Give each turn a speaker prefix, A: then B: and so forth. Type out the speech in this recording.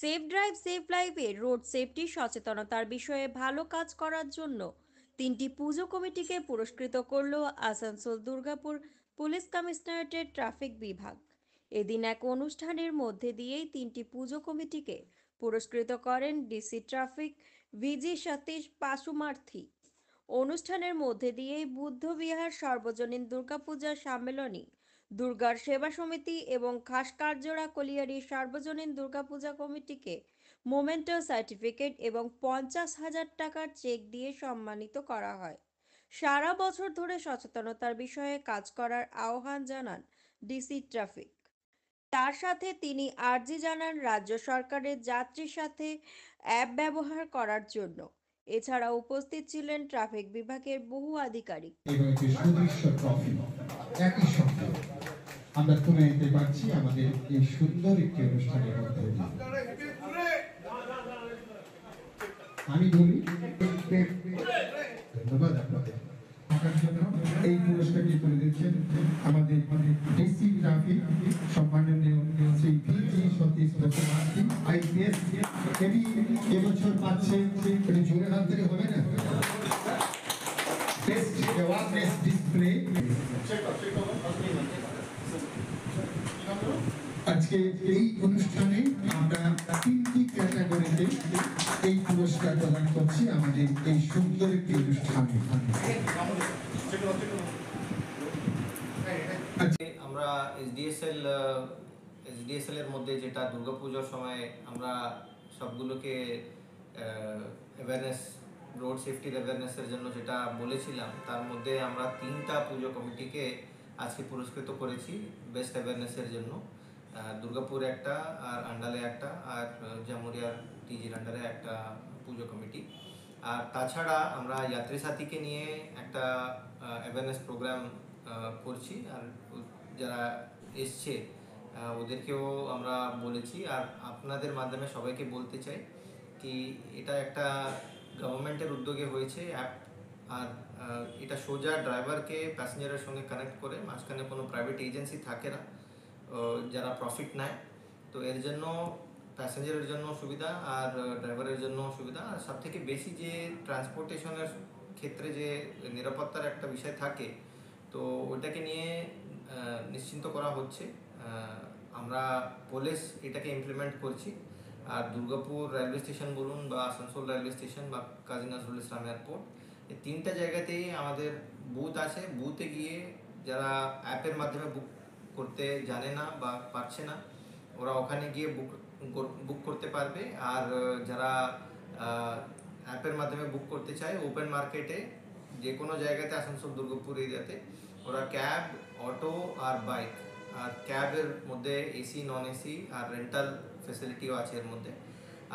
A: Safe drive safe লাইফে road safety সচেতনতার বিষয়ে ভালো কাজ করার জন্য 3টি পুজো কমিটিকে পুরস্কৃত করল আসানসোল দুর্গাপুর পুলিশ কমিশনারেটের ট্রাফিক বিভাগ। এদিন এক অনুষ্ঠানের মধ্যে দিয়েই 3টি পুজো কমিটিকে পুরস্কৃত করেন ডিসি ট্রাফিক ভিজি সতীশ পাশুমার্থী। অনুষ্ঠানের মধ্যে দিয়েই বুদ্ধবিহার সর্বজনীন দুর্গাপূজা সম্মেলনী, দুর্গার সেবা সমিতি এবং খাসকারজোড়া কলিয়ারি সার্বজনীন দুর্গাপূজা কমিটিকে মোমেন্টো সার্টিফিকেট এবং 50,000 টাকার চেক দিয়ে সম্মানিত করা হয়। সারা বছর ধরে সচেতনতার বিষয়ে কাজ করার আহ্বান জানান ডিসি ট্রাফিক। তার সাথে তিনি আর্জি জানান রাজ্য সরকারের যাত্রীর সাথে অ্যাপ ব্যবহার করার জন্য। এছাড়া উপস্থিত ছিলেন ট্রাফিক বিভাগের বহু আধিকারিক।
B: এবং একটি সুদৃশ্য ট্রফি একই সঙ্গে আমরা তুলে নিতে পারছি আমাদের এই সুন্দর একটি অনুষ্ঠানের মধ্যে দিয়ে। আমি বলি ধন্যবাদ আপনাদের থাকার জন্য। এই পুরস্কারটি তুলে দিচ্ছেন আমাদের ডিসি ট্রাফিক সম্মাননীয় শ্রী ভিজি সতীশ পাশুমার্থী আইপিএস। এবছর পাচ্ছে জোরে হাত ধরে হবে না, বেস্ট অ্যাওয়ারনেস ডিসপ্লে। আজকে এই অনুষ্ঠানে আমরা 3টি ক্যাটাগরিতে এই পুরস্কার প্রদান করছি আমাদের এই সুন্দর একটি অনুষ্ঠানে।
C: আমরা এসডিএসএল এর মধ্যে যেটা দুর্গাপূজার সময় আমরা সবগুলোকে অ্যাওয়ারনেস, রোড সেফটির অ্যাওয়ারনেসের জন্য যেটা বলেছিলাম, তার মধ্যে আমরা 3টা পুজো কমিটিকে আজকে পুরস্কৃত করেছি বেস্ট অ্যাওয়ারনেসের জন্য। দুর্গাপুর একটা, আর আন্ডালে একটা, আর জামুরিয়ার টিজির আন্ডারে একটা পুজো কমিটি। আর তাছাড়া আমরা যাত্রী সাথীকে নিয়ে একটা অ্যাওয়ারনেস প্রোগ্রাম করছি, আর যারা এসছে ওদেরকেও আমরা বলেছি। আর আপনাদের মাধ্যমে সবাইকে বলতে চাই কি এটা একটা গভর্নমেন্টের উদ্যোগে হয়েছে অ্যাপ, আর এটা সোজা ড্রাইভারকে প্যাসেঞ্জারের সঙ্গে কানেক্ট করে, মাঝখানে কোনো প্রাইভেট এজেন্সি থাকে না যারা প্রফিট নেয়। তো এর জন্য প্যাসেঞ্জারের জন্য সুবিধা আর ড্রাইভারের জন্য সুবিধা। আর সবথেকে বেশি যে ট্রান্সপোর্টেশনের ক্ষেত্রে যে নিরাপত্তার একটা বিষয় থাকে, তো ওইটাকে নিয়ে নিশ্চিন্ত করা হচ্ছে। আমরা পুলিশ এটাকে ইমপ্লিমেন্ট করছি। আর দুর্গাপুর রেলওয়ে স্টেশন বলুন বা আসানসোল রেলওয়ে স্টেশন বা কাজী নজরুল ইসলাম এয়ারপোর্ট, এই 3টা জায়গাতেই আমাদের বুথ আছে। বুথে গিয়ে যারা অ্যাপের মাধ্যমে বুক করতে জানে না বা পারছে না, ওরা ওখানে গিয়ে বুক করতে পারবে। আর যারা অ্যাপের মাধ্যমে বুক করতে চায়, ওপেন মার্কেটে যে কোনো জায়গাতে আসানসোল দুর্গাপুর এরিয়াতে ওরা ক্যাব, অটো আর বাইক, আর ক্যাবের মধ্যে এসি, নন এসি আর রেন্টাল ফেসিলিটিও আছে এর মধ্যে।